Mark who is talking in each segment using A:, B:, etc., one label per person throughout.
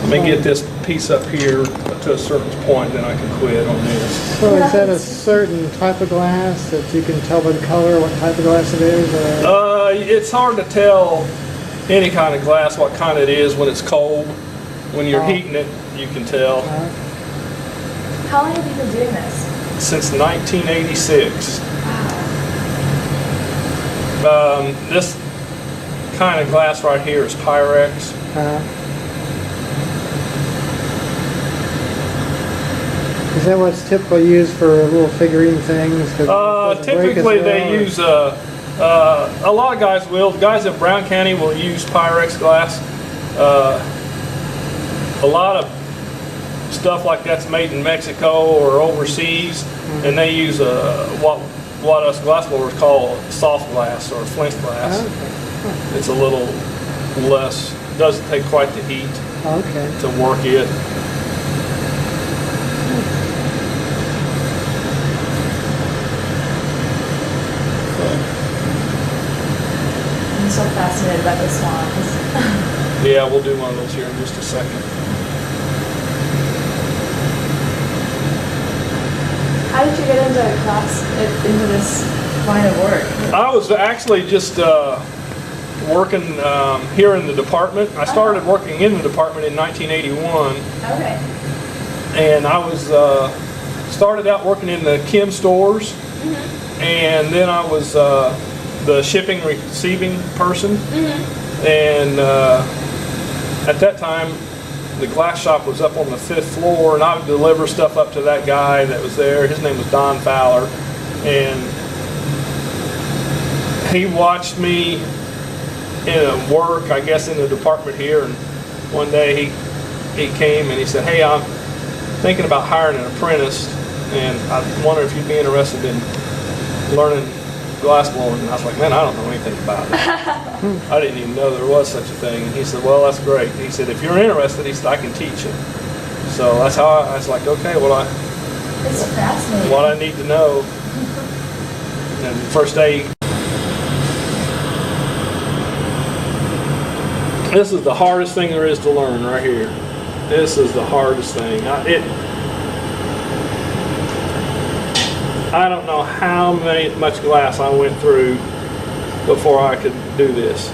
A: Let me get this piece up here to a certain point, then I can quit on this.
B: So is that a certain type of glass that you can tell by the color what type of glass it is? Or?
A: It's hard to tell any kind of glass what kind it is when it's cold. When you're heating it, you can tell.
C: How long have you been doing this?
A: Since 1986. This kind of glass right here is Pyrex.
B: Is that what's typically used for little figurine things?
A: Typically they use, a lot of guys will. The guys in Brown County will use Pyrex glass. A lot of stuff like that's made in Mexico or overseas, and they use what us glass blowers call soft glass or flint glass. It's a little less, doesn't take quite the heat to work it.
C: I'm so fascinated by the swans.
A: Yeah, we'll do one of those here in just a second.
C: How did you get into into this line of work?
A: I was actually just working here in the department. I started working in the department in 1981.
C: Okay.
A: And I was started out working in the chem stores, and then I was the shipping receiving person. And at that time, the glass shop was up on the 5th floor, and I would deliver stuff up to that guy that was there. His name was Don Fowler, and he watched me in work, I guess, in the department here. And one day he came and he said, "Hey, I'm thinking about hiring an apprentice, and I wonder if you'd be interested in learning glass blowing." And I was like, "Man, I don't know anything about it." I didn't even know there was such a thing. And he said, "Well, that's great." He said, "If you're interested," he said, "I can teach you." So that's how I was like, "Okay, well,
C: It's fascinating.
A: what I need to know." And the first day, this is the hardest thing there is to learn right here. This is the hardest thing. I don't know how much glass I went through before I could do this.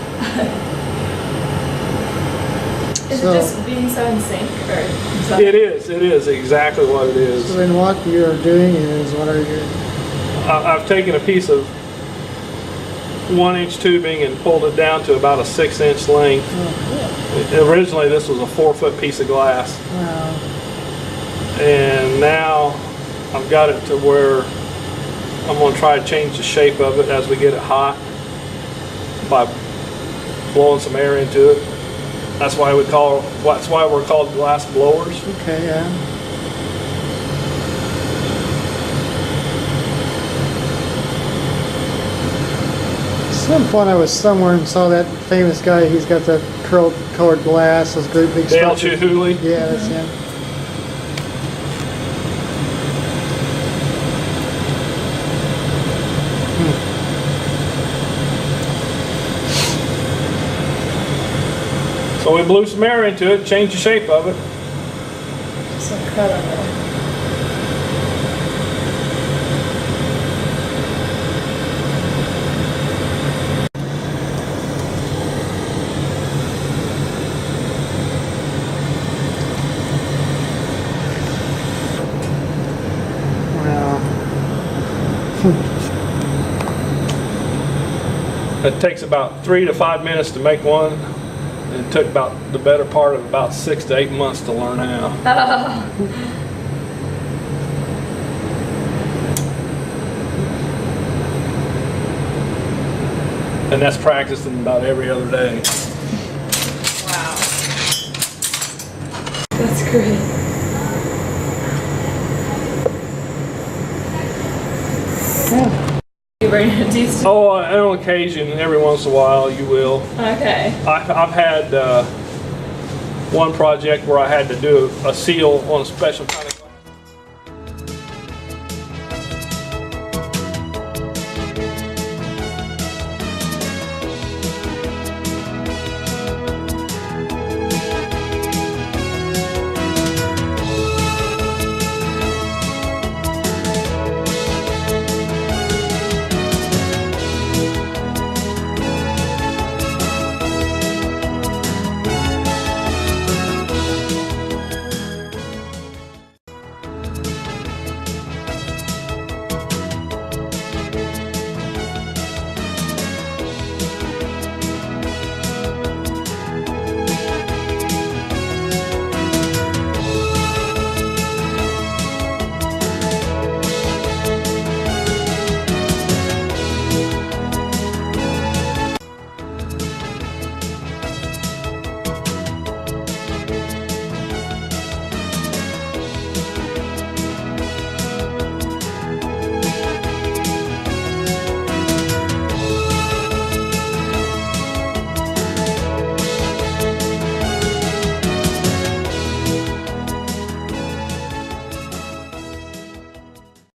C: Is it just being so in sync, or something?
A: It is exactly what it is.
B: So then what you're doing is, what are you?
A: I've taken a piece of 1-inch tubing and pulled it down to about a 6-inch length. Originally this was a 4-foot piece of glass.
B: Wow.
A: And now I've got it to where I'm going to try to change the shape of it as we get it hot by blowing some air into it. That's why we're called glass blowers.
B: Okay, yeah. At some point I was somewhere and saw that famous guy. He's got that colored glass, those great big
A: Dale
B: structures.
A: Chihuly.
B: Yeah, that's him.
A: So we blew some air into it, changed the shape of it.
C: It's incredible.
B: Wow.
A: It takes about 3 to 5 minutes to make one. It took about the better part of about 6 to 8 months to learn how. And that's practicing about every other day.
C: Wow. That's great. You bring it to you?
A: Oh, on occasion, every once in a while, you will.
C: Okay.
A: I've had one project where I had to do a seal on a special kind of